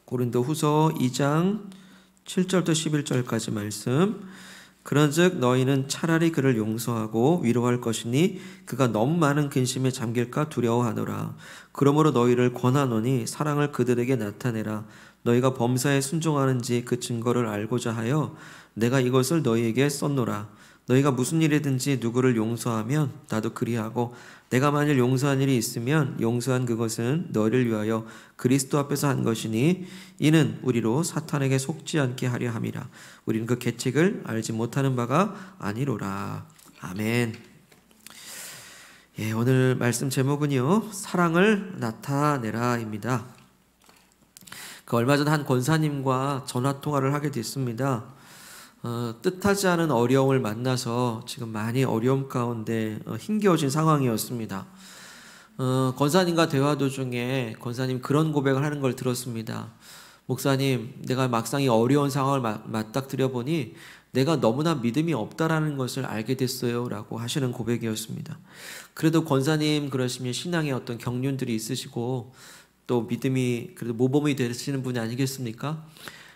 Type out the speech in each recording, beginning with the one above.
고린도후서 2장 7절부터 11절까지 말씀. 그런즉 너희는 차라리 그를 용서하고 위로할 것이니 그가 너무 많은 근심에 잠길까 두려워하노라. 그러므로 너희를 권하노니 사랑을 그들에게 나타내라. 너희가 범사에 순종하는지 그 증거를 알고자 하여 내가 이것을 너희에게 썼노라. 너희가 무슨 일이든지 누구를 용서하면 나도 그리하고 내가 만일 용서한 일이 있으면 용서한 그것은 너희를 위하여 그리스도 앞에서 한 것이니 이는 우리로 사탄에게 속지 않게 하려 함이라. 우리는 그 계책을 알지 못하는 바가 아니로라. 아멘. 예, 오늘 말씀 제목은요, 사랑을 나타내라입니다. 얼마 전 한 권사님과 전화 통화를 하게 됐습니다. 뜻하지 않은 어려움을 만나서 지금 많이 어려움 가운데 힘겨워진 상황이었습니다. 권사님과 대화 도중에 권사님 그런 고백을 하는 걸 들었습니다. 목사님, 내가 막상 이 어려운 상황을 맞닥뜨려 보니 내가 너무나 믿음이 없다라는 것을 알게 됐어요 라고 하시는 고백이었습니다. 그래도 권사님 그러시면 신앙에 어떤 경륜들이 있으시고 또 믿음이 그래도 모범이 되시는 분이 아니겠습니까?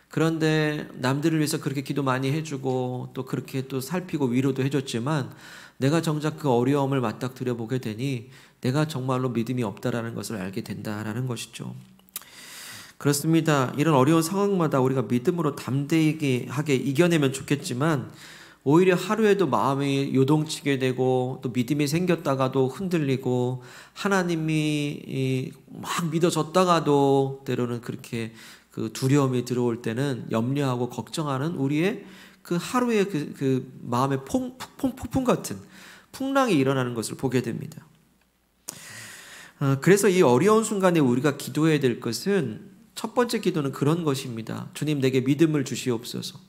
그런데 남들을 위해서 그렇게 기도 많이 해주고 또 그렇게 또 살피고 위로도 해줬지만 내가 정작 그 어려움을 맞닥뜨려 보게 되니 내가 정말로 믿음이 없다라는 것을 알게 된다라는 것이죠. 그렇습니다. 이런 어려운 상황마다 우리가 믿음으로 담대하게 이겨내면 좋겠지만 오히려 하루에도 마음이 요동치게 되고 또 믿음이 생겼다가도 흔들리고 하나님이 막 믿어졌다가도 때로는 그렇게 그 두려움이 들어올 때는 염려하고 걱정하는 우리의 그 하루의 그 마음의 폭풍 같은 풍랑이 일어나는 것을 보게 됩니다. 그래서 이 어려운 순간에 우리가 기도해야 될 것은 첫 번째 기도는 그런 것입니다. 주님, 내게 믿음을 주시옵소서.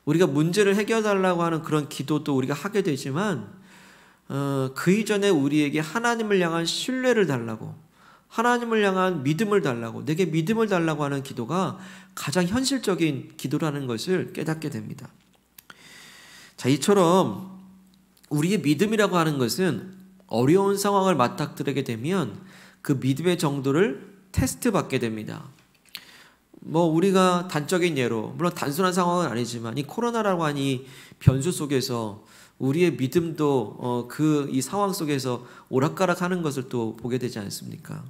우리가 문제를 해결하려고 하는 그런 기도도 우리가 하게 되지만 그 이전에 우리에게 하나님을 향한 신뢰를 달라고, 하나님을 향한 믿음을 달라고, 내게 믿음을 달라고 하는 기도가 가장 현실적인 기도라는 것을 깨닫게 됩니다. 자, 이처럼 우리의 믿음이라고 하는 것은 어려운 상황을 맞닥뜨리게 되면 그 믿음의 정도를 테스트 받게 됩니다. 우리가 단적인 예로, 물론 단순한 상황은 아니지만 이 코로나라고 하는 이 변수 속에서 우리의 믿음도 이 상황 속에서 오락가락하는 것을 또 보게 되지 않습니까?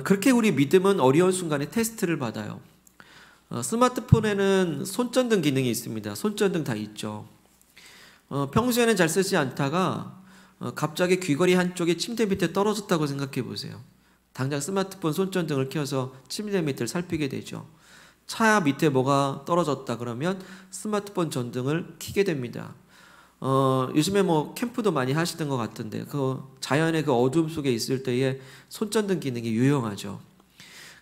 그렇게 우리 믿음은 어려운 순간에 테스트를 받아요. 스마트폰에는 손전등 기능이 있습니다. 손전등 다 있죠. 평소에는 잘 쓰지 않다가 갑자기 귀걸이 한쪽이 침대 밑에 떨어졌다고 생각해 보세요. 당장 스마트폰 손전등을 켜서 침대 밑을 살피게 되죠. 차 밑에 뭐가 떨어졌다 그러면 스마트폰 전등을 켜게 됩니다. 요즘에 캠프도 많이 하시던 것 같은데 그 자연의 그 어둠 속에 있을 때에 손전등 기능이 유용하죠.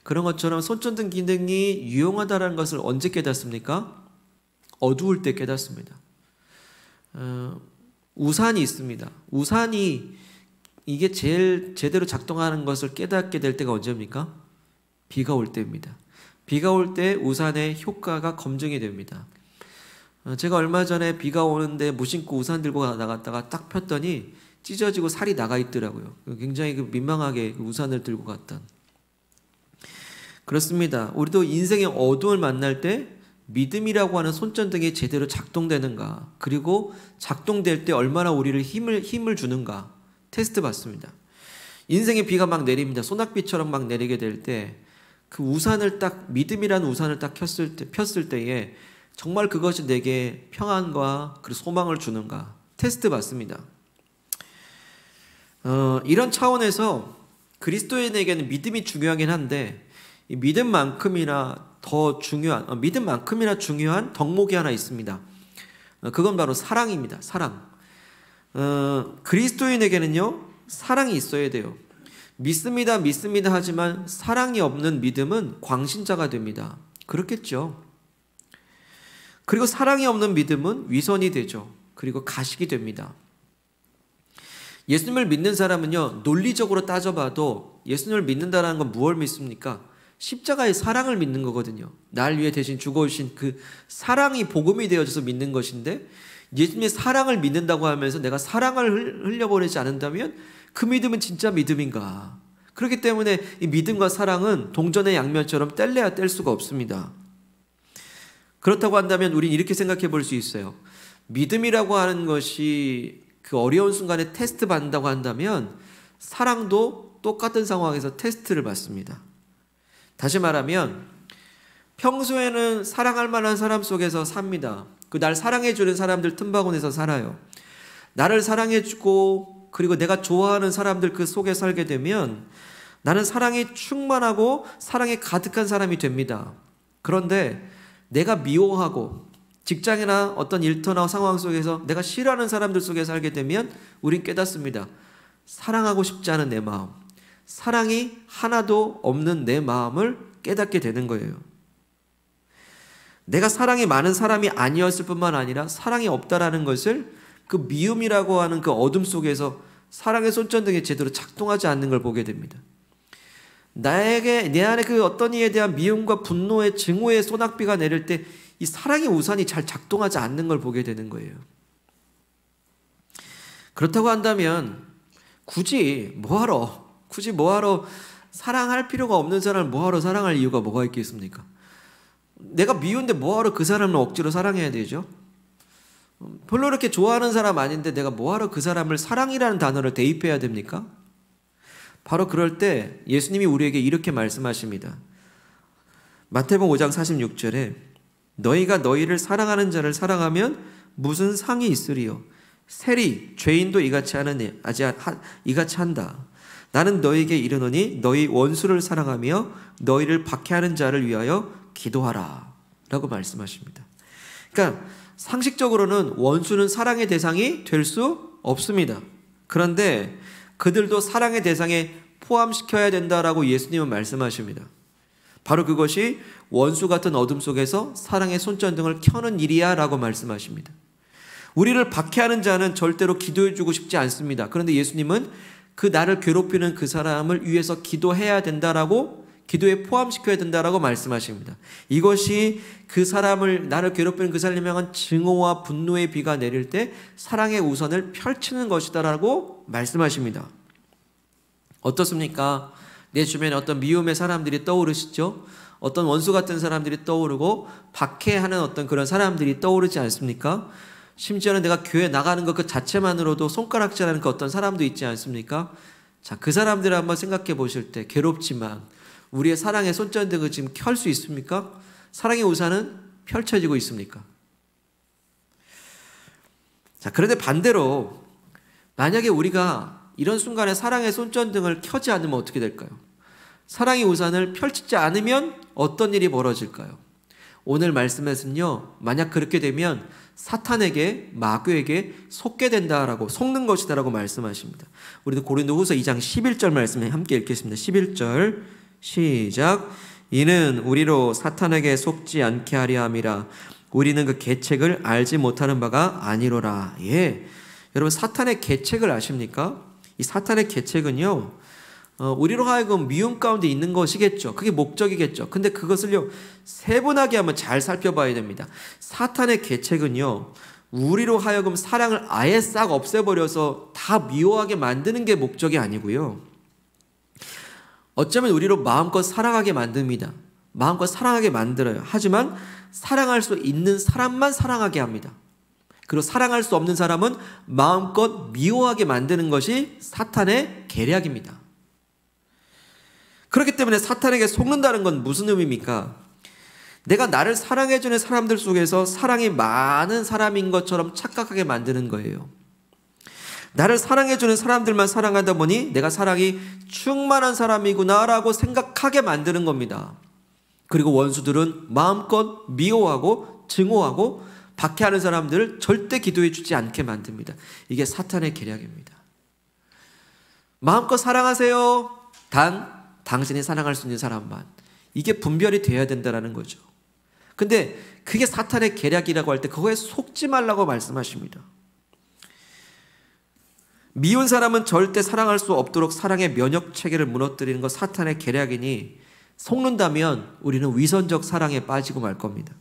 그런 것처럼 손전등 기능이 유용하다는 것을 언제 깨닫습니까? 어두울 때 깨닫습니다. 우산이 있습니다. 우산이 이게 제일 제대로 작동하는 것을 깨닫게 될 때가 언제입니까? 비가 올 때입니다. 비가 올 때 우산의 효과가 검증이 됩니다. 제가 얼마 전에 비가 오는데 무심코 우산 들고 나갔다가 딱 폈더니 찢어지고 살이 나가 있더라고요. 굉장히 민망하게 우산을 들고 갔던. 그렇습니다. 우리도 인생의 어두움을 만날 때 믿음이라고 하는 손전등이 제대로 작동되는가, 그리고 작동될 때 얼마나 우리를 힘을 주는가 테스트 받습니다. 인생의 비가 막 내립니다. 소낙비처럼 막 내리게 될 때 그 우산을 딱, 믿음이라는 우산을 딱 폈을 때에 정말 그것이 내게 평안과 그리고 소망을 주는가 테스트 받습니다. 이런 차원에서 그리스도인에게는 믿음이 중요하긴 한데 이 믿음만큼이나 중요한 덕목이 하나 있습니다. 그건 바로 사랑입니다. 사랑. 그리스도인에게는요, 사랑이 있어야 돼요. 믿습니다 하지만 사랑이 없는 믿음은 광신자가 됩니다. 그렇겠죠. 그리고 사랑이 없는 믿음은 위선이 되죠. 그리고 가식이 됩니다. 예수님을 믿는 사람은요, 논리적으로 따져봐도 예수님을 믿는다는 건 무엇을 믿습니까? 십자가의 사랑을 믿는 거거든요. 날 위해 대신 죽어오신 그 사랑이 복음이 되어져서 믿는 것인데, 예수님의 사랑을 믿는다고 하면서 내가 사랑을 흘려보내지 않는다면 그 믿음은 진짜 믿음인가? 그렇기 때문에 이 믿음과 사랑은 동전의 양면처럼 뗄래야 뗄 수가 없습니다. 그렇다고 한다면 우리는 이렇게 생각해 볼 수 있어요. 믿음이라고 하는 것이 그 어려운 순간에 테스트 받는다고 한다면 사랑도 똑같은 상황에서 테스트를 받습니다. 다시 말하면 평소에는 사랑할 만한 사람 속에서 삽니다. 그 날 사랑해주는 사람들 틈바구니에서 살아요. 나를 사랑해주고 그리고 내가 좋아하는 사람들 그 속에 살게 되면 나는 사랑이 충만하고 사랑에 가득한 사람이 됩니다. 그런데 내가 미워하고 직장이나 어떤 일터나 상황 속에서 내가 싫어하는 사람들 속에 살게 되면 우린 깨닫습니다. 사랑하고 싶지 않은 내 마음, 사랑이 하나도 없는 내 마음을 깨닫게 되는 거예요. 내가 사랑이 많은 사람이 아니었을 뿐만 아니라 사랑이 없다라는 것을 그 미움이라고 하는 그 어둠 속에서 사랑의 손전등이 제대로 작동하지 않는 걸 보게 됩니다. 내 안에 그 어떤 이에 대한 미움과 분노의 증오의 소낙비가 내릴 때 이 사랑의 우산이 잘 작동하지 않는 걸 보게 되는 거예요. 그렇다고 한다면 굳이 뭐하러 사랑할 필요가 없는 사람을 뭐하러 사랑할 이유가 뭐가 있겠습니까? 내가 미운데 뭐하러 그 사람을 억지로 사랑해야 되죠? 별로 그렇게 좋아하는 사람 아닌데 내가 뭐하러 그 사람을 사랑이라는 단어를 대입해야 됩니까? 바로 그럴 때 예수님이 우리에게 이렇게 말씀하십니다. 마태복음 5장 46절에 너희가 너희를 사랑하는 자를 사랑하면 무슨 상이 있으리요? 세리 죄인도 이같이 한다. 나는 너희에게 이르노니 너희 원수를 사랑하며 너희를 박해하는 자를 위하여 기도하라 라고 말씀하십니다. 그러니까 상식적으로는 원수는 사랑의 대상이 될 수 없습니다. 그런데 그들도 사랑의 대상에 포함시켜야 된다라고 예수님은 말씀하십니다. 바로 그것이 원수 같은 어둠 속에서 사랑의 손전등을 켜는 일이야 라고 말씀하십니다. 우리를 박해하는 자는 절대로 기도해주고 싶지 않습니다. 그런데 예수님은 그 나를 괴롭히는 그 사람을 위해서 기도해야 된다라고, 기도에 포함시켜야 된다라고 말씀하십니다. 이것이 그 사람을, 나를 괴롭히는 그 사람을 향한 증오와 분노의 비가 내릴 때 사랑의 우선을 펼치는 것이다라고 말씀하십니다. 어떻습니까? 내 주변에 어떤 미움의 사람들이 떠오르시죠? 어떤 원수 같은 사람들이 떠오르고 박해하는 어떤 그런 사람들이 떠오르지 않습니까? 심지어는 내가 교회 나가는 것 그 자체만으로도 손가락질하는 그 어떤 사람도 있지 않습니까? 자, 그 사람들을 한번 생각해 보실 때 괴롭지만 우리의 사랑의 손전등을 지금 켤 수 있습니까? 사랑의 우산은 펼쳐지고 있습니까? 자, 그런데 반대로 만약에 우리가 이런 순간에 사랑의 손전등을 켜지 않으면 어떻게 될까요? 사랑의 우산을 펼치지 않으면 어떤 일이 벌어질까요? 오늘 말씀에서는요, 만약 그렇게 되면 사탄에게, 마귀에게 속게 된다라고, 속는 것이다라고 말씀하십니다. 우리도 고린도후서 2장 11절 말씀에 함께 읽겠습니다. 11절 시작. 이는 우리로 사탄에게 속지 않게 하려 함이라. 우리는 그 계책을 알지 못하는 바가 아니로라. 예, 여러분 사탄의 계책을 아십니까? 이 사탄의 계책은요, 우리로 하여금 미움 가운데 있는 것이겠죠. 그게 목적이겠죠. 근데 그것을요, 세분하게 한번 잘 살펴봐야 됩니다. 사탄의 계책은요, 우리로 하여금 사랑을 아예 싹 없애버려서 다 미워하게 만드는 게 목적이 아니고요. 어쩌면 우리로 마음껏 사랑하게 만듭니다. 마음껏 사랑하게 만들어요. 하지만 사랑할 수 있는 사람만 사랑하게 합니다. 그리고 사랑할 수 없는 사람은 마음껏 미워하게 만드는 것이 사탄의 계략입니다. 그렇기 때문에 사탄에게 속는다는 건 무슨 의미입니까? 내가 나를 사랑해주는 사람들 속에서 사랑이 많은 사람인 것처럼 착각하게 만드는 거예요. 나를 사랑해주는 사람들만 사랑하다 보니 내가 사랑이 충만한 사람이구나라고 생각하게 만드는 겁니다. 그리고 원수들은 마음껏 미워하고 증오하고 박해하는 사람들을 절대 기도해 주지 않게 만듭니다. 이게 사탄의 계략입니다. 마음껏 사랑하세요. 단 당신이 사랑할 수 있는 사람만. 이게 분별이 돼야 된다는 거죠. 근데 그게 사탄의 계략이라고 할 때 그거에 속지 말라고 말씀하십니다. 미운 사람은 절대 사랑할 수 없도록 사랑의 면역 체계를 무너뜨리는 것 사탄의 계략이니 속는다면 우리는 위선적 사랑에 빠지고 말 겁니다.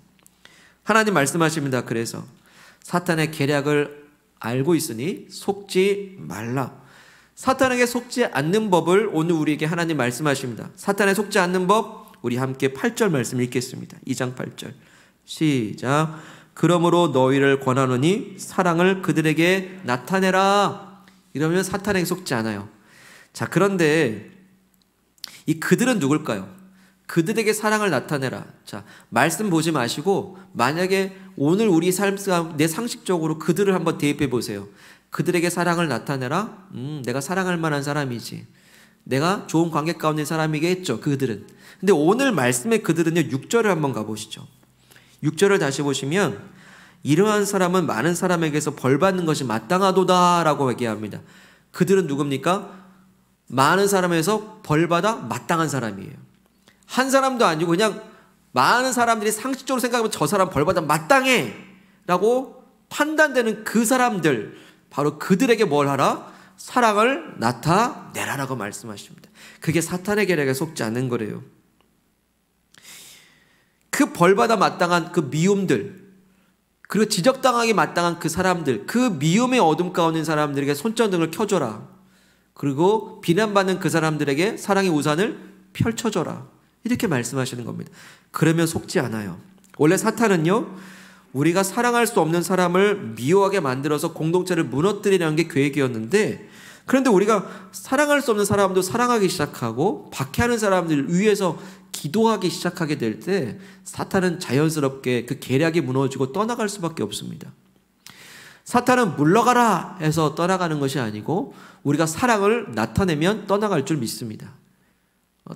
하나님 말씀하십니다. 그래서 사탄의 계략을 알고 있으니 속지 말라. 사탄에게 속지 않는 법을 오늘 우리에게 하나님 말씀하십니다. 사탄에 속지 않는 법, 우리 함께 8절 말씀 읽겠습니다. 2장 8절 시작. 그러므로 너희를 권하노니 사랑을 그들에게 나타내라. 이러면 사탄에게 속지 않아요. 자, 그런데 이 그들은 누굴까요? 그들에게 사랑을 나타내라. 자, 말씀 보지 마시고 만약에 오늘 우리 삶 내 상식적으로 그들을 한번 대입해 보세요. 그들에게 사랑을 나타내라. 내가 사랑할 만한 사람이지. 내가 좋은 관계 가운데 사람이겠죠. 그들은. 근데 오늘 말씀의 그들은요, 6절을 한번 가보시죠. 6절을 다시 보시면 이러한 사람은 많은 사람에게서 벌받는 것이 마땅하도다 라고 얘기합니다. 그들은 누굽니까? 많은 사람에서 벌받아 마땅한 사람이에요. 한 사람도 아니고 그냥 많은 사람들이 상식적으로 생각하면 저 사람 벌받아 마땅해 라고 판단되는 그 사람들, 바로 그들에게 뭘 하라? 사랑을 나타내라 라고 말씀하십니다. 그게 사탄의 계략에 속지 않는 거래요. 그 벌받아 마땅한 그 미움들, 그리고 지적당하기 마땅한 그 사람들, 그 미움의 어둠 가운데 있는 사람들에게 손전등을 켜줘라. 그리고 비난받는 그 사람들에게 사랑의 우산을 펼쳐줘라. 이렇게 말씀하시는 겁니다. 그러면 속지 않아요. 원래 사탄은요, 우리가 사랑할 수 없는 사람을 미워하게 만들어서 공동체를 무너뜨리려는 게 계획이었는데, 그런데 우리가 사랑할 수 없는 사람도 사랑하기 시작하고 박해하는 사람들을 위해서 기도하기 시작하게 될 때 사탄은 자연스럽게 그 계략이 무너지고 떠나갈 수밖에 없습니다. 사탄은 물러가라 해서 떠나가는 것이 아니고 우리가 사랑을 나타내면 떠나갈 줄 믿습니다.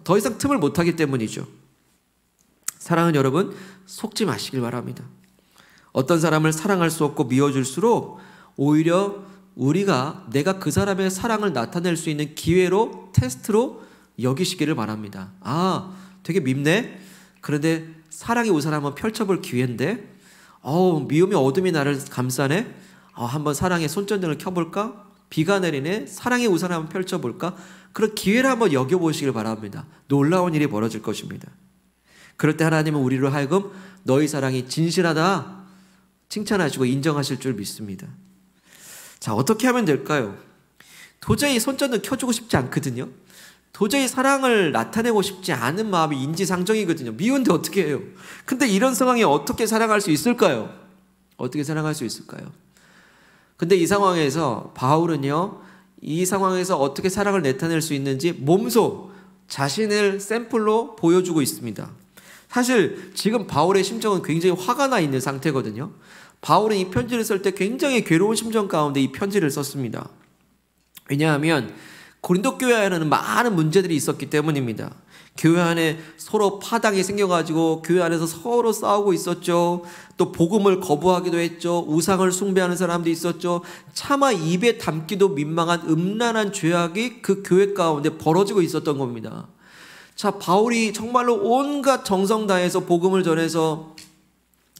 더 이상 틈을 못하기 때문이죠. 사랑은 여러분 속지 마시길 바랍니다. 어떤 사람을 사랑할 수 없고 미워줄수록 오히려 우리가 내가 그 사람의 사랑을 나타낼 수 있는 기회로, 테스트로 여기시기를 바랍니다. 아, 되게 밉네? 그런데 사랑의 우산 한번 펼쳐볼 기회인데, 미움의 어둠이 나를 감싸네? 한번 사랑의 손전등을 켜볼까? 비가 내리네? 사랑의 우산 한번 펼쳐볼까? 그런 기회를 한번 여겨보시길 바랍니다. 놀라운 일이 벌어질 것입니다. 그럴 때 하나님은 우리로 하여금 너희 사랑이 진실하다 칭찬하시고 인정하실 줄 믿습니다. 자, 어떻게 하면 될까요? 도저히 손전등 켜주고 싶지 않거든요. 도저히 사랑을 나타내고 싶지 않은 마음이 인지상정이거든요. 미운데 어떻게 해요? 근데 이런 상황에 어떻게 사랑할 수 있을까요? 어떻게 사랑할 수 있을까요? 근데 이 상황에서 바울은요, 이 상황에서 어떻게 사랑을 나타낼 수 있는지 몸소 자신을 샘플로 보여주고 있습니다. 사실 지금 바울의 심정은 굉장히 화가 나 있는 상태거든요. 바울은 이 편지를 쓸 때 굉장히 괴로운 심정 가운데 이 편지를 썼습니다. 왜냐하면 고린도 교회 안에는 많은 문제들이 있었기 때문입니다. 교회 안에 서로 파당이 생겨가지고 교회 안에서 서로 싸우고 있었죠. 또 복음을 거부하기도 했죠. 우상을 숭배하는 사람도 있었죠. 차마 입에 담기도 민망한 음란한 죄악이 그 교회 가운데 벌어지고 있었던 겁니다. 자, 바울이 정말로 온갖 정성 다해서 복음을 전해서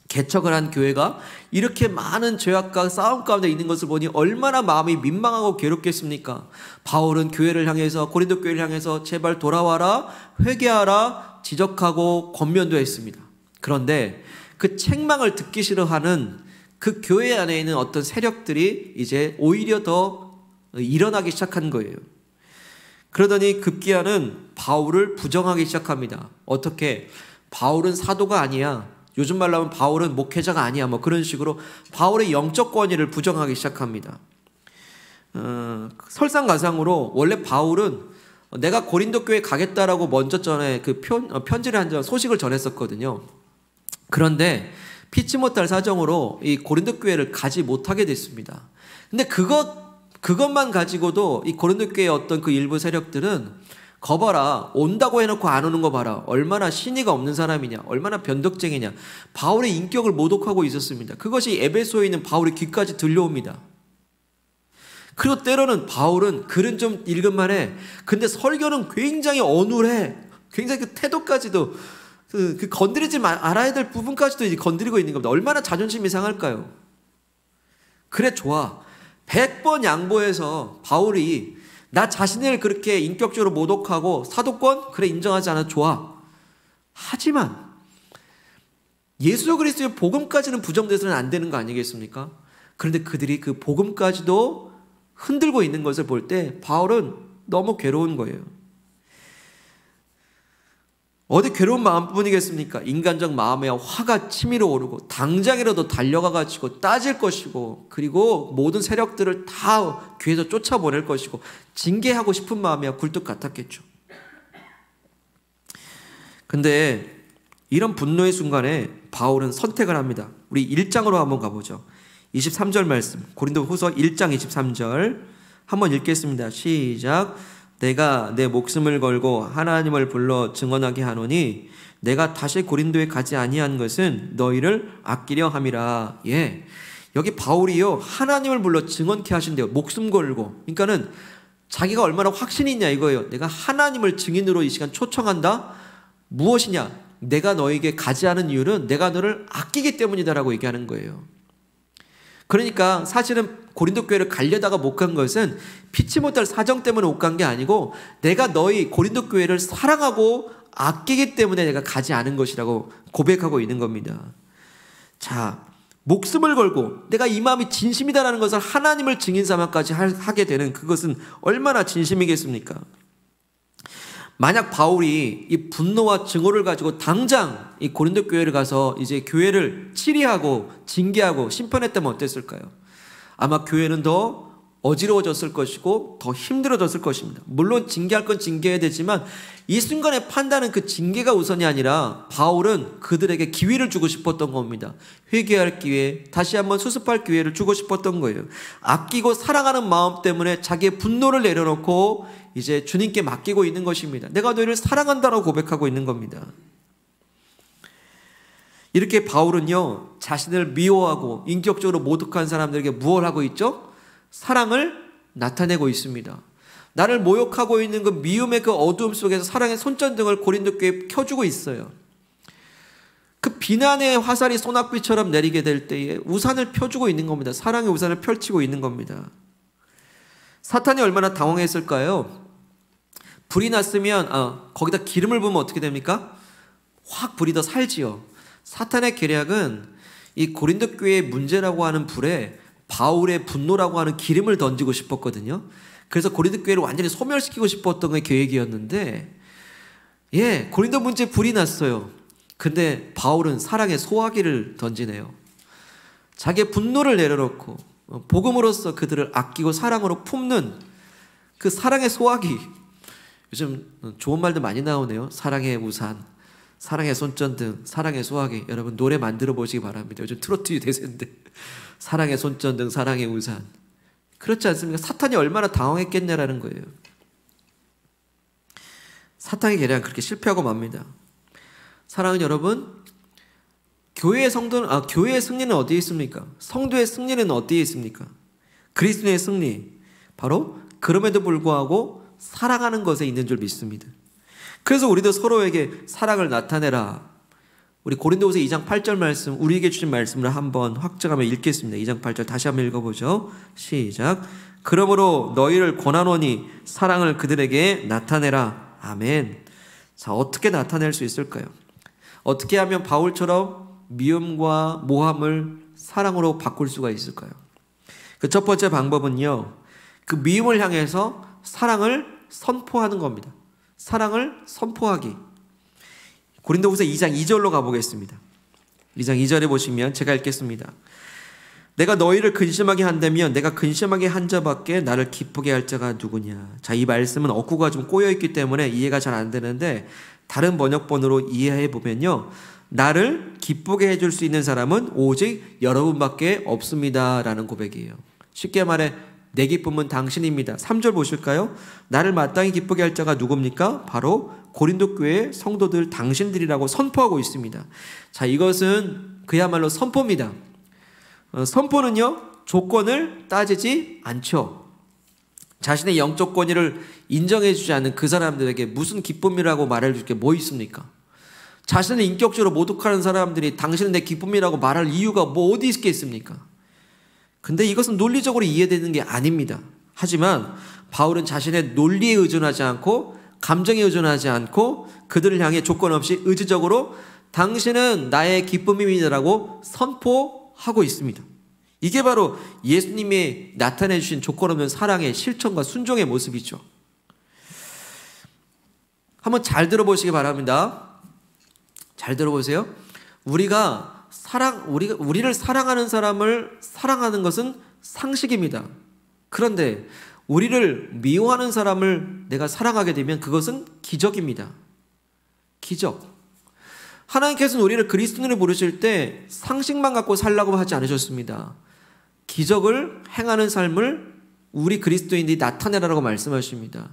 개척을 한 교회가 이렇게 많은 죄악과 싸움 가운데 있는 것을 보니 얼마나 마음이 민망하고 괴롭겠습니까? 바울은 교회를 향해서, 고린도 교회를 향해서 제발 돌아와라, 회개하라 지적하고 권면도 했습니다. 그런데 그 책망을 듣기 싫어하는 그 교회 안에 있는 어떤 세력들이 이제 오히려 더 일어나기 시작한 거예요. 그러더니 급기야는 바울을 부정하기 시작합니다. 어떻게? 바울은 사도가 아니야. 요즘 말로 하면 바울은 목회자가 아니야. 뭐 그런 식으로 바울의 영적 권위를 부정하기 시작합니다. 설상가상으로 원래 바울은 내가 고린도 교회 가겠다라고 먼저 전에 그 편지를 한 소식을 전했었거든요. 그런데 피치 못할 사정으로 이 고린도 교회를 가지 못하게 됐습니다. 근데 그것만 가지고도 이 고린도 교회의 어떤 그 일부 세력들은 거봐라, 온다고 해놓고 안 오는 거 봐라, 얼마나 신의가 없는 사람이냐, 얼마나 변덕쟁이냐, 바울의 인격을 모독하고 있었습니다. 그것이 에베소에 있는 바울의 귀까지 들려옵니다. 그리고 때로는 바울은 글은 좀 읽은만 해. 근데 설교는 굉장히 어눌해. 굉장히 그 태도까지도 그 건드리지 말아야 될 부분까지도 이제 건드리고 있는 겁니다. 얼마나 자존심이 상할까요? 그래, 좋아. 100번 양보해서 바울이 나 자신을 그렇게 인격적으로 모독하고 사도권? 그래, 인정하지 않아. 좋아. 하지만 예수 그리스도의 복음까지는 부정돼서는 안 되는 거 아니겠습니까? 그런데 그들이 그 복음까지도 흔들고 있는 것을 볼 때 바울은 너무 괴로운 거예요. 어디 괴로운 마음뿐이겠습니까? 인간적 마음에 화가 치밀어 오르고 당장이라도 달려가가지고 따질 것이고, 그리고 모든 세력들을 다 귀에서 쫓아보낼 것이고 징계하고 싶은 마음이야 굴뚝 같았겠죠. 근데 이런 분노의 순간에 바울은 선택을 합니다. 우리 1장으로 한번 가보죠. 23절 말씀, 고린도후서 1장 23절 한번 읽겠습니다. 시작. 내가 내 목숨을 걸고 하나님을 불러 증언하게 하노니 내가 다시 고린도에 가지 아니한 것은 너희를 아끼려 함이라. 예, 여기 바울이요 하나님을 불러 증언케 하신대요. 목숨 걸고. 그러니까는 자기가 얼마나 확신이 있냐 이거예요. 내가 하나님을 증인으로 이 시간 초청한다. 무엇이냐? 내가 너에게 가지 않은 이유는 내가 너를 아끼기 때문이다라고 얘기하는 거예요. 그러니까 사실은 고린도 교회를 가려다가 못 간 것은 피치 못할 사정 때문에 못 간 게 아니고 내가 너희 고린도 교회를 사랑하고 아끼기 때문에 내가 가지 않은 것이라고 고백하고 있는 겁니다. 자, 목숨을 걸고 내가 이 마음이 진심이다라는 것을 하나님을 증인 삼아까지 하게 되는 그것은 얼마나 진심이겠습니까? 만약 바울이 이 분노와 증오를 가지고 당장 이 고린도 교회를 가서 이제 교회를 치리하고 징계하고 심판했다면 어땠을까요? 아마 교회는 더 어지러워졌을 것이고 더 힘들어졌을 것입니다. 물론 징계할 건 징계해야 되지만 이 순간의 판단은 그 징계가 우선이 아니라 바울은 그들에게 기회를 주고 싶었던 겁니다. 회개할 기회, 다시 한번 수습할 기회를 주고 싶었던 거예요. 아끼고 사랑하는 마음 때문에 자기의 분노를 내려놓고 이제 주님께 맡기고 있는 것입니다. 내가 너희를 사랑한다라고 고백하고 있는 겁니다. 이렇게 바울은요 자신을 미워하고 인격적으로 모독한 사람들에게 무엇을 하고 있죠? 사랑을 나타내고 있습니다. 나를 모욕하고 있는 그 미움의 그 어두움 속에서 사랑의 손전등을 고린도 교회에 켜주고 있어요. 그 비난의 화살이 소낙비처럼 내리게 될 때에 우산을 펴주고 있는 겁니다. 사랑의 우산을 펼치고 있는 겁니다. 사탄이 얼마나 당황했을까요? 불이 났으면 거기다 기름을 부으면 어떻게 됩니까? 확 불이 더 살지요. 사탄의 계략은 이 고린도 교회의 문제라고 하는 불에 바울의 분노라고 하는 기름을 던지고 싶었거든요. 그래서 고린도 교회를 완전히 소멸시키고 싶었던 게 계획이었는데, 예, 고린도 문제에 불이 났어요. 근데 바울은 사랑의 소화기를 던지네요. 자기의 분노를 내려놓고 복음으로써 그들을 아끼고 사랑으로 품는 그 사랑의 소화기. 요즘 좋은 말도 많이 나오네요. 사랑의 우산, 사랑의 손전등, 사랑의 소화기. 여러분 노래 만들어 보시기 바랍니다. 요즘 트로트 대세인데 사랑의 손전등, 사랑의 우산. 그렇지 않습니까? 사탄이 얼마나 당황했겠냐라는 거예요. 사탄의 계략은 그렇게 실패하고 맙니다. 사랑하는 여러분, 교회의 승리는 어디에 있습니까? 성도의 승리는 어디에 있습니까? 그리스도의 승리, 바로 그럼에도 불구하고 사랑하는 것에 있는 줄 믿습니다. 그래서 우리도 서로에게 사랑을 나타내라. 우리 고린도후서 2장 8절 말씀, 우리에게 주신 말씀을 한번 확증하며 읽겠습니다. 2장 8절 다시 한번 읽어보죠. 시작. 그러므로 너희를 권하노니 사랑을 그들에게 나타내라. 아멘. 자, 어떻게 나타낼 수 있을까요? 어떻게 하면 바울처럼 미움과 모함을 사랑으로 바꿀 수가 있을까요? 그 첫 번째 방법은요, 그 미움을 향해서 사랑을 선포하는 겁니다. 사랑을 선포하기. 고린도후서 2장 2절로 가보겠습니다. 2장 2절에 보시면 제가 읽겠습니다. 내가 너희를 근심하게 한다면 내가 근심하게 한 자밖에 나를 기쁘게 할 자가 누구냐. 자, 이 말씀은 어구가 좀 꼬여있기 때문에 이해가 잘 안 되는데 다른 번역본으로 이해해 보면요, 나를 기쁘게 해줄 수 있는 사람은 오직 여러분밖에 없습니다 라는 고백이에요. 쉽게 말해 내 기쁨은 당신입니다. 3절 보실까요? 나를 마땅히 기쁘게 할 자가 누굽니까? 바로 고린도 교회 성도들 당신들이라고 선포하고 있습니다. 자, 이것은 그야말로 선포입니다. 선포는요, 조건을 따지지 않죠. 자신의 영적 권위를 인정해 주지 않는 그 사람들에게 무슨 기쁨이라고 말할 게 뭐 있습니까? 자신을 인격적으로 모독하는 사람들이 당신은 내 기쁨이라고 말할 이유가 뭐 어디 있겠습니까? 근데 이것은 논리적으로 이해되는 게 아닙니다. 하지만 바울은 자신의 논리에 의존하지 않고 감정에 의존하지 않고 그들을 향해 조건 없이 의지적으로 당신은 나의 기쁨입니다라고 선포하고 있습니다. 이게 바로 예수님이 나타내 주신 조건 없는 사랑의 실천과 순종의 모습이죠. 한번 잘 들어보시기 바랍니다. 잘 들어보세요. 우리를 사랑하는 사람을 사랑하는 것은 상식입니다. 그런데 우리를 미워하는 사람을 내가 사랑하게 되면 그것은 기적입니다. 기적. 하나님께서는 우리를 그리스도인으로 부르실 때 상식만 갖고 살라고 하지 않으셨습니다. 기적을 행하는 삶을 우리 그리스도인들이 나타내라고 말씀하십니다.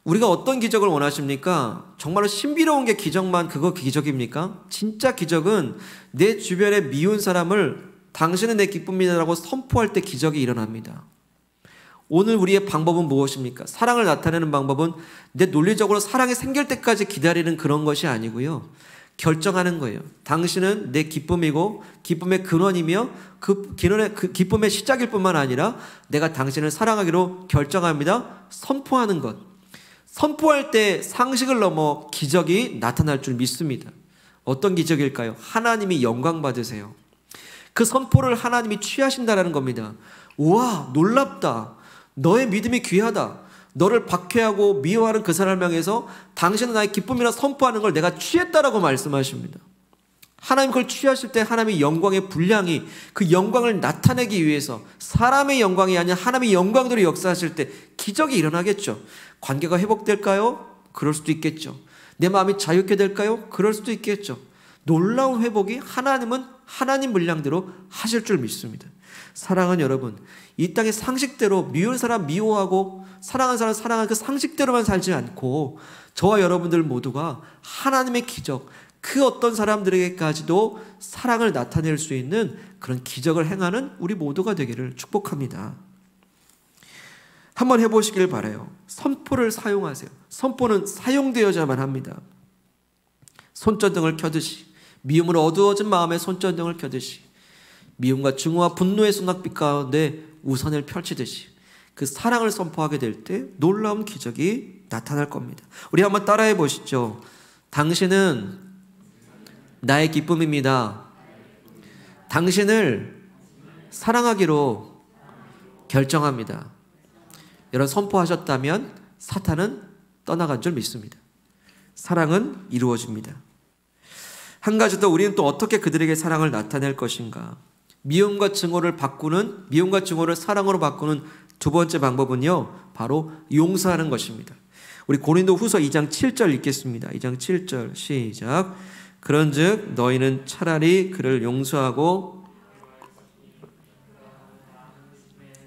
우리가 어떤 기적을 원하십니까? 정말로 신비로운 게 기적만 그거 기적입니까? 진짜 기적은 내 주변에 미운 사람을 당신은 내 기쁨이다라고 선포할 때 기적이 일어납니다. 오늘 우리의 방법은 무엇입니까? 사랑을 나타내는 방법은 내 논리적으로 사랑이 생길 때까지 기다리는 그런 것이 아니고요. 결정하는 거예요. 당신은 내 기쁨이고 기쁨의 근원이며 그 기쁨의 시작일 뿐만 아니라 내가 당신을 사랑하기로 결정합니다. 선포하는 것. 선포할 때 상식을 넘어 기적이 나타날 줄 믿습니다. 어떤 기적일까요? 하나님이 영광 받으세요. 그 선포를 하나님이 취하신다라는 겁니다. 우와, 놀랍다. 너의 믿음이 귀하다. 너를 박해하고 미워하는 그 사람을 향해서 당신은 나의 기쁨이라 선포하는 걸 내가 취했다라고 말씀하십니다. 하나님 그걸 취하실 때 하나님의 영광의 분량이 그 영광을 나타내기 위해서 사람의 영광이 아니라 하나님의 영광대로 역사하실 때 기적이 일어나겠죠. 관계가 회복될까요? 그럴 수도 있겠죠. 내 마음이 자유케 될까요? 그럴 수도 있겠죠. 놀라운 회복이 하나님은 하나님 분량대로 하실 줄 믿습니다. 사랑은 여러분, 이 땅의 상식대로 미운 사람 미워하고 사랑하는 사람 사랑하는 그 상식대로만 살지 않고 저와 여러분들 모두가 하나님의 기적, 그 어떤 사람들에게까지도 사랑을 나타낼 수 있는 그런 기적을 행하는 우리 모두가 되기를 축복합니다. 한번 해보시길 바라요. 선포를 사용하세요. 선포는 사용되어야만 합니다. 손전등을 켜듯이, 미움으로 어두워진 마음에 손전등을 켜듯이, 미움과 증오와 분노의 소낙빛 가운데 우산을 펼치듯이 그 사랑을 선포하게 될 때 놀라운 기적이 나타날 겁니다. 우리 한번 따라해 보시죠. 당신은 나의 기쁨입니다. 당신을 사랑하기로 결정합니다. 여러분 선포하셨다면 사탄은 떠나간 줄 믿습니다. 사랑은 이루어집니다. 한 가지 더, 우리는 또 어떻게 그들에게 사랑을 나타낼 것인가? 미움과 증오를 사랑으로 바꾸는 두 번째 방법은요, 바로 용서하는 것입니다. 우리 고린도후서 2장 7절 읽겠습니다. 2장 7절 시작. 그런즉 너희는 차라리 그를 용서하고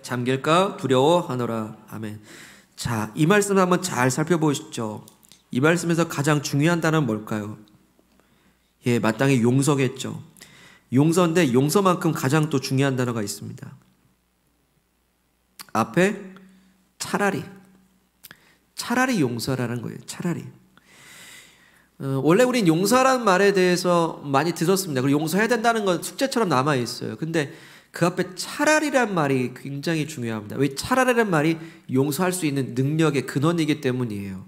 잠길까 두려워하노라. 아멘. 자, 이 말씀을 한번 잘 살펴보시죠. 이 말씀에서 가장 중요한 단어는 뭘까요? 예, 마땅히 용서겠죠. 용서인데 용서만큼 가장 또 중요한 단어가 있습니다. 앞에 차라리 용서라는 거예요. 차라리. 원래 우린 용서라는 말에 대해서 많이 들었습니다. 그리고 용서해야 된다는 건 숙제처럼 남아있어요. 근데 그 앞에 차라리란 말이 굉장히 중요합니다. 왜? 차라리란 말이 용서할 수 있는 능력의 근원이기 때문이에요.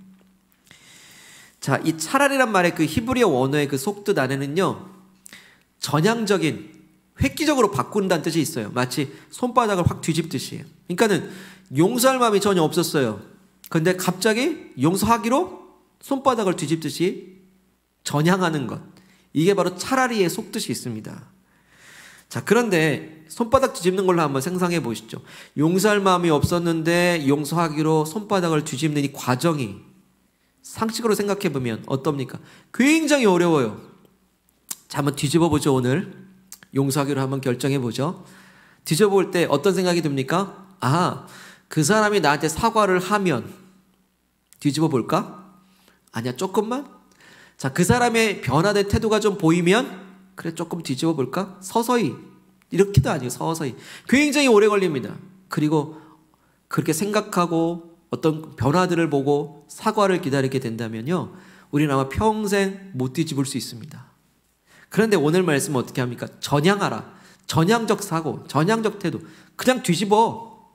자, 이 차라리란 말의 그 히브리어 원어의 그 속뜻 안에는요, 전향적인, 획기적으로 바꾼다는 뜻이 있어요. 마치 손바닥을 확 뒤집듯이. 그러니까는 용서할 마음이 전혀 없었어요. 근데 갑자기 용서하기로 손바닥을 뒤집듯이 전향하는 것. 이게 바로 차라리의 속뜻이 있습니다. 자, 그런데 손바닥 뒤집는 걸로 한번 상상해 보시죠. 용서할 마음이 없었는데 용서하기로 손바닥을 뒤집는 이 과정이 상식으로 생각해 보면 어떻습니까? 굉장히 어려워요. 자, 한번 뒤집어 보죠. 오늘 용서하기로 한번 결정해 보죠. 뒤집어 볼 때 어떤 생각이 듭니까? 아, 그 사람이 나한테 사과를 하면 뒤집어 볼까? 아니야, 조금만? 자, 그 사람의 변화된 태도가 좀 보이면 그래, 조금 뒤집어 볼까? 서서히. 이렇게도 아니고 서서히. 굉장히 오래 걸립니다. 그리고 그렇게 생각하고 어떤 변화들을 보고 사과를 기다리게 된다면요, 우리는 아마 평생 못 뒤집을 수 있습니다. 그런데 오늘 말씀은 어떻게 합니까? 전향하라. 전향적 사고, 전향적 태도. 그냥 뒤집어.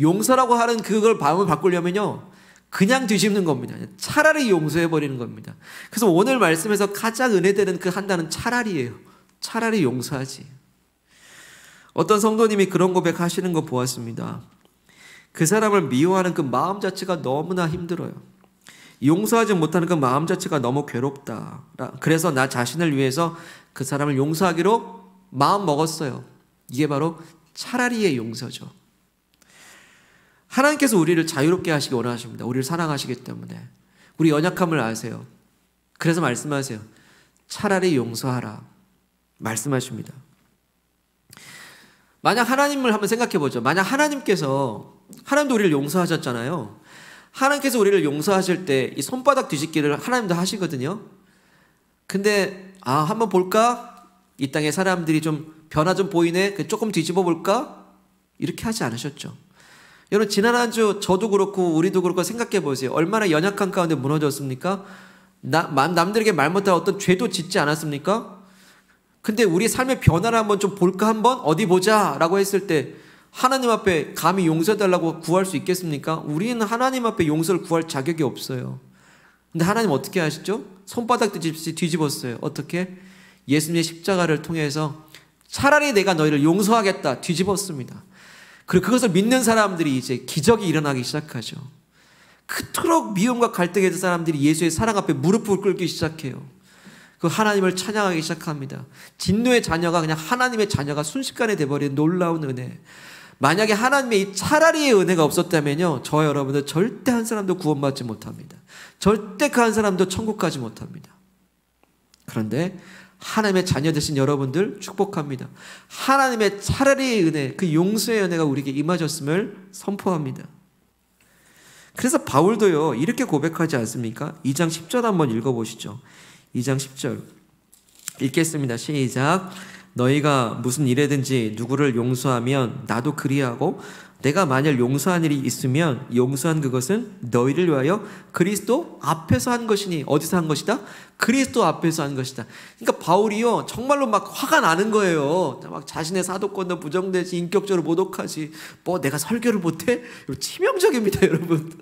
용서라고 하는 그걸 마음을 바꾸려면요, 그냥 뒤집는 겁니다. 차라리 용서해버리는 겁니다. 그래서 오늘 말씀에서 가장 은혜되는 그 한 단은 차라리예요. 차라리 용서하지. 어떤 성도님이 그런 고백하시는 거 보았습니다. 그 사람을 미워하는 그 마음 자체가 너무나 힘들어요. 용서하지 못하는 그 마음 자체가 너무 괴롭다. 그래서 나 자신을 위해서 그 사람을 용서하기로 마음 먹었어요. 이게 바로 차라리의 용서죠. 하나님께서 우리를 자유롭게 하시기 원하십니다. 우리를 사랑하시기 때문에. 우리 연약함을 아세요. 그래서 말씀하세요. 차라리 용서하라. 말씀하십니다. 만약 하나님을 한번 생각해 보죠. 만약 하나님도 우리를 용서하셨잖아요. 하나님께서 우리를 용서하실 때 이 손바닥 뒤집기를 하나님도 하시거든요. 근데 한번 볼까? 이 땅의 사람들이 좀 변화 좀 보이네. 조금 뒤집어 볼까? 이렇게 하지 않으셨죠. 여러분 지난 한 주 저도 그렇고 우리도 그렇고 생각해 보세요. 얼마나 연약한 가운데 무너졌습니까? 남들에게 말 못할 어떤 죄도 짓지 않았습니까? 근데 우리 삶의 변화를 한번 좀 볼까 한번? 어디 보자 라고 했을 때 하나님 앞에 감히 용서해달라고 구할 수 있겠습니까? 우리는 하나님 앞에 용서를 구할 자격이 없어요. 근데 하나님 어떻게 하시죠? 손바닥 뒤집었어요. 어떻게? 예수님의 십자가를 통해서 차라리 내가 너희를 용서하겠다 뒤집었습니다. 그리고 그것을 믿는 사람들이 이제 기적이 일어나기 시작하죠. 그토록 미움과 갈등했던 사람들이 예수의 사랑 앞에 무릎을 꿇기 시작해요. 그 하나님을 찬양하기 시작합니다. 진노의 자녀가 그냥 하나님의 자녀가 순식간에 돼버린 놀라운 은혜. 만약에 하나님의 이 차라리의 은혜가 없었다면요, 저와 여러분들 절대 한 사람도 구원받지 못합니다. 절대 그 한 사람도 천국 가지 못합니다. 그런데 하나님의 자녀 되신 여러분들 축복합니다. 하나님의 차라리의 은혜, 그 용서의 은혜가 우리에게 임하셨음을 선포합니다. 그래서 바울도요 이렇게 고백하지 않습니까? 2장 10절 한번 읽어보시죠. 2장 10절 읽겠습니다. 시작. 너희가 무슨 일에든지 누구를 용서하면 나도 그리하고 내가 만일 용서한 일이 있으면 용서한 그것은 너희를 위하여 그리스도 앞에서 한 것이니. 어디서 한 것이다? 그리스도 앞에서 한 것이다. 그러니까 바울이요 정말로 막 화가 나는 거예요. 막 자신의 사도권도 부정되지, 인격적으로 모독하지, 뭐 내가 설교를 못해? 치명적입니다. 여러분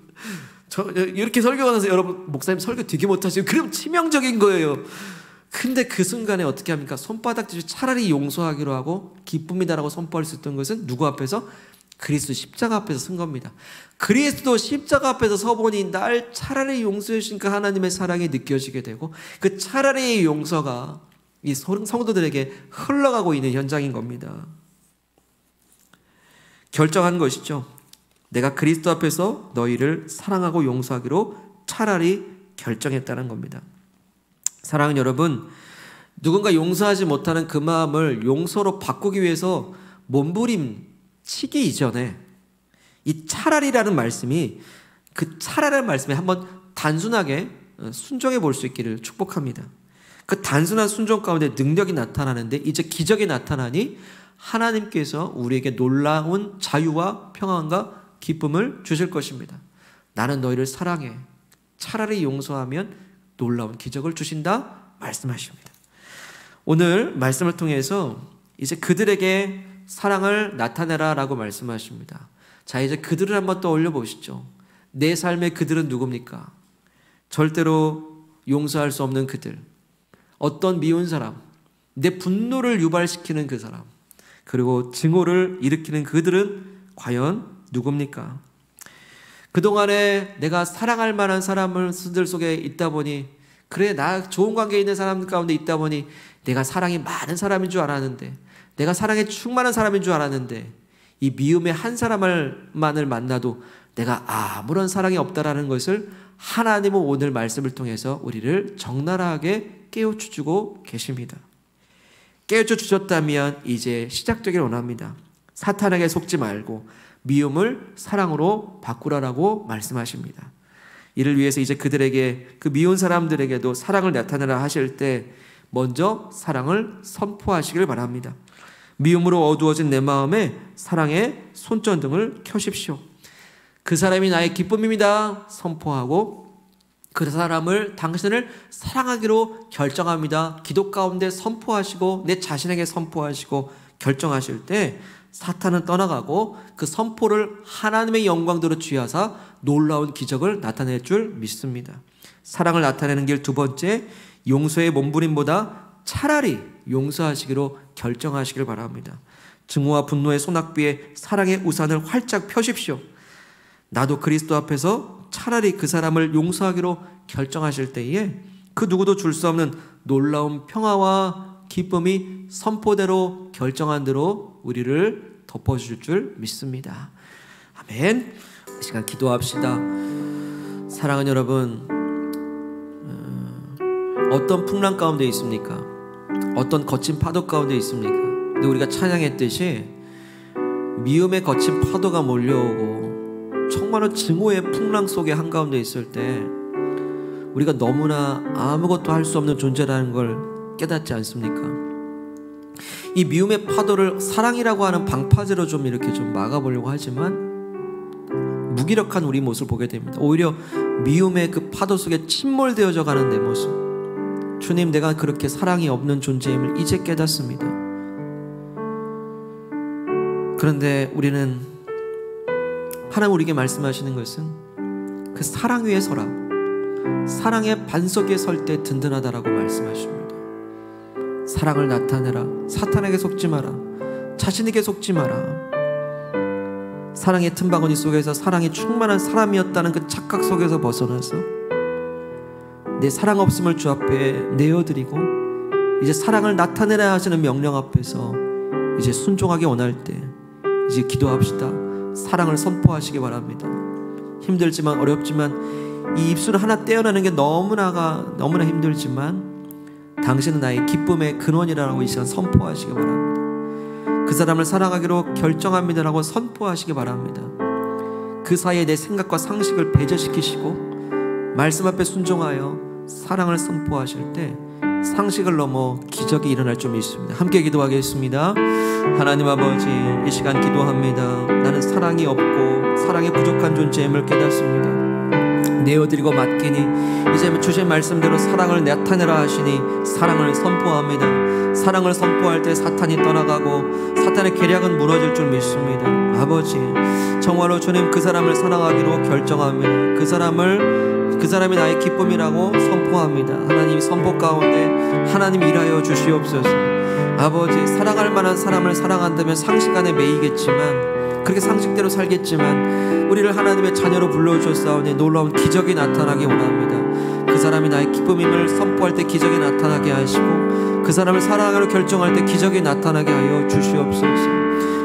이렇게 설교가 나서 여러분 목사님 설교 되게 못하시고 그럼 치명적인 거예요. 근데 그 순간에 어떻게 합니까? 손바닥 뒤집어 차라리 용서하기로 하고 기쁨이다라고 선포할 수 있던 것은 누구 앞에서? 그리스도 십자가 앞에서 쓴 겁니다. 그리스도 십자가 앞에서 서보니 날 차라리 용서해 주신 그 하나님의 사랑이 느껴지게 되고 그 차라리의 용서가 이 성도들에게 흘러가고 있는 현장인 겁니다. 결정한 것이죠. 내가 그리스도 앞에서 너희를 사랑하고 용서하기로 차라리 결정했다는 겁니다. 사랑하는 여러분, 누군가 용서하지 못하는 그 마음을 용서로 바꾸기 위해서 몸부림치기 이전에 이 차라리라는 말씀이 그 차라리라는 말씀에 한번 단순하게 순종해 볼 수 있기를 축복합니다. 그 단순한 순종 가운데 능력이 나타나는데 이제 기적이 나타나니 하나님께서 우리에게 놀라운 자유와 평안과 기쁨을 주실 것입니다. 나는 너희를 사랑해. 차라리 용서하면 놀라운 기적을 주신다 말씀하십니다. 오늘 말씀을 통해서 이제 그들에게 사랑을 나타내라 라고 말씀하십니다. 자, 이제 그들을 한번 떠올려 보시죠. 내 삶의 그들은 누굽니까? 절대로 용서할 수 없는 그들, 어떤 미운 사람, 내 분노를 유발시키는 그 사람, 그리고 증오를 일으키는 그들은 과연 누굽니까? 그동안에 내가 사랑할 만한 사람들 속에 있다 보니, 그래 나 좋은 관계에 있는 사람 가운데 있다 보니 내가 사랑이 많은 사람인 줄 알았는데, 내가 사랑에 충만한 사람인 줄 알았는데, 이 미움의 한 사람만을 만나도 내가 아무런 사랑이 없다라는 것을 하나님은 오늘 말씀을 통해서 우리를 적나라하게 깨우쳐 주고 계십니다. 깨우쳐 주셨다면 이제 시작되길 원합니다. 사탄에게 속지 말고 미움을 사랑으로 바꾸라라고 말씀하십니다. 이를 위해서 이제 그들에게, 그 미운 사람들에게도 사랑을 나타내라 하실 때 먼저 사랑을 선포하시길 바랍니다. 미움으로 어두워진 내 마음에 사랑의 손전등을 켜십시오. 그 사람이 나의 기쁨입니다 선포하고 그 사람을, 당신을 사랑하기로 결정합니다. 기도 가운데 선포하시고 내 자신에게 선포하시고 결정하실 때 사탄은 떠나가고 그 선포를 하나님의 영광대로 취하사 놀라운 기적을 나타낼 줄 믿습니다. 사랑을 나타내는 길 두 번째, 용서의 몸부림보다 차라리 용서하시기로 결정하시길 바랍니다. 증오와 분노의 소낙비에 사랑의 우산을 활짝 펴십시오. 나도 그리스도 앞에서 차라리 그 사람을 용서하기로 결정하실 때에 그 누구도 줄 수 없는 놀라운 평화와 기쁨이 선포대로 결정한 대로 우리를 덮어줄 줄 믿습니다. 아멘. 이 시간 기도합시다. 사랑하는 여러분, 어떤 풍랑 가운데 있습니까? 어떤 거친 파도 가운데 있습니까? 근데 우리가 찬양했듯이 미움의 거친 파도가 몰려오고 정말로 증오의 풍랑 속에 한가운데 있을 때 우리가 너무나 아무것도 할 수 없는 존재라는 걸 깨닫지 않습니까? 이 미움의 파도를 사랑이라고 하는 방파제로 좀 이렇게 좀 막아보려고 하지만 무기력한 우리 모습을 보게 됩니다. 오히려 미움의 그 파도 속에 침몰되어져 가는 내 모습. 주님, 내가 그렇게 사랑이 없는 존재임을 이제 깨닫습니다. 그런데 우리는 하나님 우리에게 말씀하시는 것은 그 사랑 위에 서라. 사랑의 반석 위에 설 때 든든하다라고 말씀하십니다. 사랑을 나타내라. 사탄에게 속지 마라. 자신에게 속지 마라. 사랑의 틈바구니 속에서 사랑이 충만한 사람이었다는 그 착각 속에서 벗어나서 내 사랑 없음을 주 앞에 내어드리고 이제 사랑을 나타내라 하시는 명령 앞에서 이제 순종하기 원할 때 이제 기도합시다. 사랑을 선포하시기 바랍니다. 힘들지만 어렵지만 이 입술 하나 떼어내는 게 너무나 힘들지만 당신은 나의 기쁨의 근원이라고 이 시간 선포하시기 바랍니다. 그 사람을 사랑하기로 결정합니다라고 선포하시기 바랍니다. 그 사이에 내 생각과 상식을 배제시키시고 말씀 앞에 순종하여 사랑을 선포하실 때 상식을 넘어 기적이 일어날 줄 믿습니다. 함께 기도하겠습니다. 하나님 아버지, 이 시간 기도합니다. 나는 사랑이 없고 사랑이 부족한 존재임을 깨닫습니다. 내어드리고 맡기니 이제 주신 말씀대로 사랑을 나타내라 하시니 사랑을 선포합니다. 사랑을 선포할 때 사탄이 떠나가고 사탄의 계략은 무너질 줄 믿습니다. 아버지, 정말로 주님 그 사람을 사랑하기로 결정합니다. 그 사람이 나의 기쁨이라고 선포합니다. 하나님 선포 가운데 하나님 일하여 주시옵소서. 아버지, 사랑할 만한 사람을 사랑한다면 상식 안에 매이겠지만 그렇게 상식대로 살겠지만 우리를 하나님의 자녀로 불러주셨사오니 놀라운 기적이 나타나기 원합니다. 그 사람이 나의 기쁨임을 선포할 때 기적이 나타나게 하시고 그 사람을 사랑하기로 결정할 때 기적이 나타나게 하여 주시옵소서.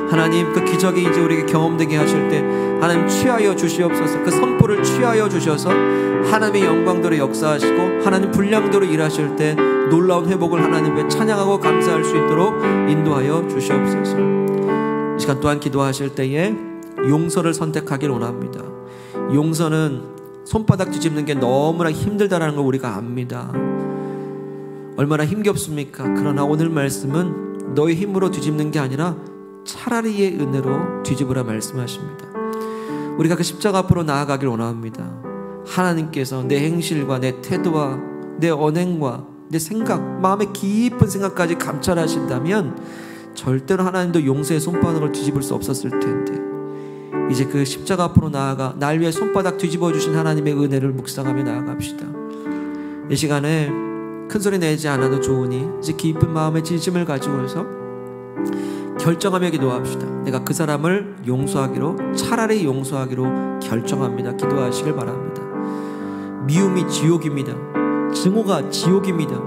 하나님, 그 기적이 이제 우리에게 경험되게 하실 때 하나님 취하여 주시옵소서. 그 선포를 취하여 주셔서 하나님의 영광대로 역사하시고 하나님 분량대로 일하실 때 놀라운 회복을 하나님께 찬양하고 감사할 수 있도록 인도하여 주시옵소서. 이 시간 또한 기도하실 때에 용서를 선택하길 원합니다. 용서는 손바닥 뒤집는 게 너무나 힘들다라는 걸 우리가 압니다. 얼마나 힘겹습니까? 그러나 오늘 말씀은 너의 힘으로 뒤집는 게 아니라 차라리의 은혜로 뒤집으라 말씀하십니다. 우리가 그 십자가 앞으로 나아가길 원합니다. 하나님께서 내 행실과 내 태도와 내 언행과 내 생각, 마음의 깊은 생각까지 감찰하신다면 절대로 하나님도 용서의 손바닥을 뒤집을 수 없었을 텐데 이제 그 십자가 앞으로 나아가 날 위해 손바닥 뒤집어 주신 하나님의 은혜를 묵상하며 나아갑시다. 이 시간에 큰 소리 내지 않아도 좋으니 이제 깊은 마음의 진심을 가지고서 결정하며 기도합시다. 내가 그 사람을 용서하기로, 차라리 용서하기로 결정합니다. 기도하시길 바랍니다. 미움이 지옥입니다. 증오가 지옥입니다.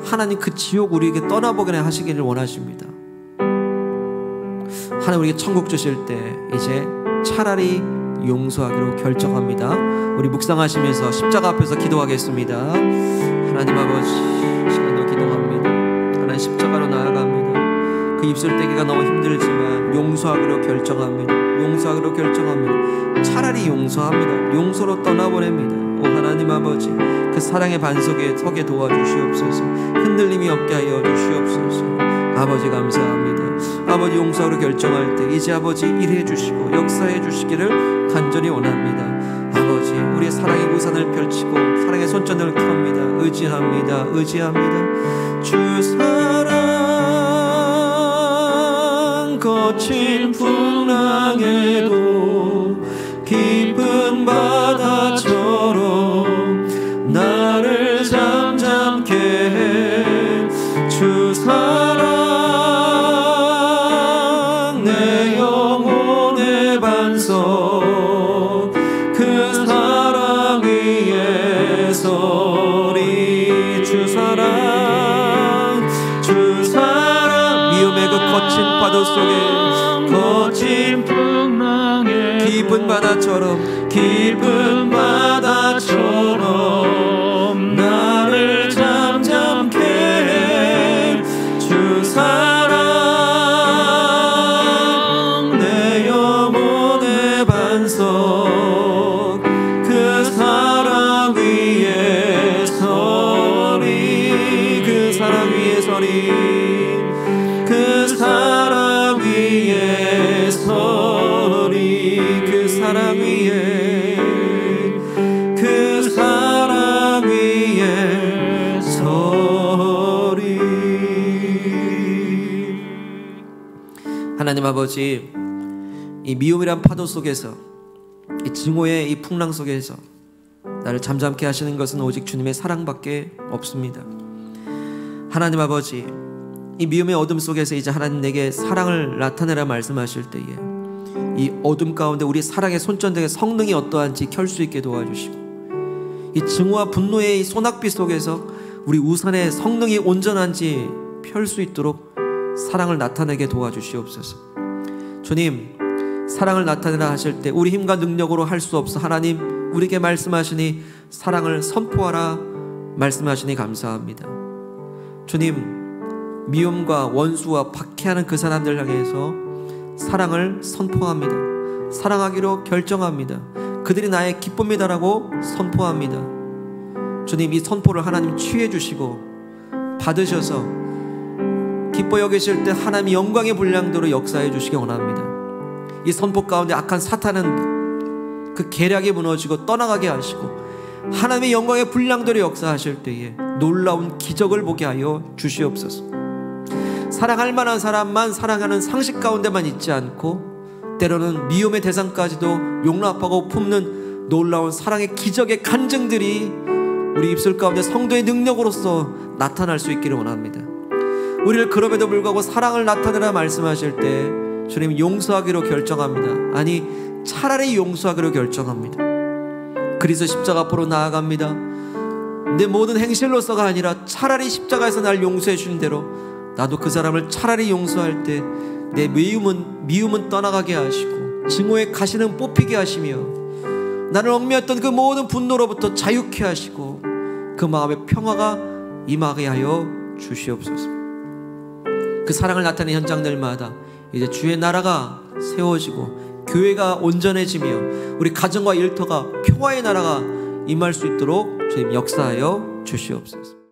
하나님 그 지옥 우리에게 떠나보게 하시기를 원하십니다. 하나님 우리에게 천국 주실 때 이제 차라리 용서하기로 결정합니다. 우리 묵상하시면서 십자가 앞에서 기도하겠습니다. 하나님 아버지, 시간으로 기도합니다. 하나님 십자가로 나아갑니다. 그 입술 떼기가 너무 힘들지만 용서하기로 결정합니다. 용서하기로 결정합니다. 차라리 용서합니다. 용서로 떠나보냅니다. 오 하나님 아버지, 그 사랑의 반석에 서게 도와주시옵소서. 흔들림이 없게 하여 주시옵소서. 아버지 감사합니다. 아버지 용서하기로 결정할 때 이제 아버지 일해 주시고 역사해 주시기를 간절히 원합니다. 아버지, 우리의 사랑의 우산을 펼치고 사랑의 손전등을 켭니다. 의지합니다. 의지합니다. 주 사랑 거친 풍랑에도 깊은 바다처럼 나를 잠잠케 해. 주 사랑 거친 파도 속에 거친 풍랑에 깊은 바다처럼 나를 잠잠케 해 주 사랑 내 영혼의 반석 그 사랑 위에 서리 그 사랑 위에 서리 그 사랑 위에 서리 그 사랑 위에 그 사랑 위에 서리. 하나님 아버지, 이 미움이란 파도 속에서 이 증오의 이 풍랑 속에서 나를 잠잠케 하시는 것은 오직 주님의 사랑밖에 없습니다. 하나님 아버지, 이 미움의 어둠 속에서 이제 하나님 내게 사랑을 나타내라 말씀하실 때에 이 어둠 가운데 우리 사랑의 손전등의 성능이 어떠한지 켤 수 있게 도와주시고, 이 증오와 분노의 이 소낙비 속에서 우리 우산의 성능이 온전한지 펼 수 있도록 사랑을 나타내게 도와주시옵소서. 주님, 사랑을 나타내라 하실 때 우리 힘과 능력으로 할 수 없어 하나님 우리에게 말씀하시니 사랑을 선포하라 말씀하시니 감사합니다. 주님, 미움과 원수와 박해하는 그 사람들 향해서 사랑을 선포합니다. 사랑하기로 결정합니다. 그들이 나의 기쁨이다라고 선포합니다. 주님, 이 선포를 하나님 취해 주시고 받으셔서 기뻐 여기실 때 하나님이 영광의 분량대로 역사해 주시기 원합니다. 이 선포 가운데 악한 사탄은 그 계략이 무너지고 떠나가게 하시고 하나님의 영광의 분량대로 역사하실 때에 놀라운 기적을 보게 하여 주시옵소서. 사랑할 만한 사람만 사랑하는 상식 가운데만 있지 않고 때로는 미움의 대상까지도 용납하고 품는 놀라운 사랑의 기적의 간증들이 우리 입술 가운데 성도의 능력으로서 나타날 수 있기를 원합니다. 우리를 그럼에도 불구하고 사랑을 나타내라 말씀하실 때 주님, 용서하기로 결정합니다. 아니, 차라리 용서하기로 결정합니다. 그리스도 십자가 앞으로 나아갑니다. 내 모든 행실로서가 아니라 차라리 십자가에서 날 용서해 주신 대로 나도 그 사람을 차라리 용서할 때 내 미움은 떠나가게 하시고 증오의 가시는 뽑히게 하시며 나를 얽매였던 그 모든 분노로부터 자유케 하시고 그 마음의 평화가 임하게 하여 주시옵소서. 그 사랑을 나타내는 현장들마다 이제 주의 나라가 세워지고 교회가 온전해지며 우리 가정과 일터가 평화의 나라가 임할 수 있도록 주님 역사하여 주시옵소서.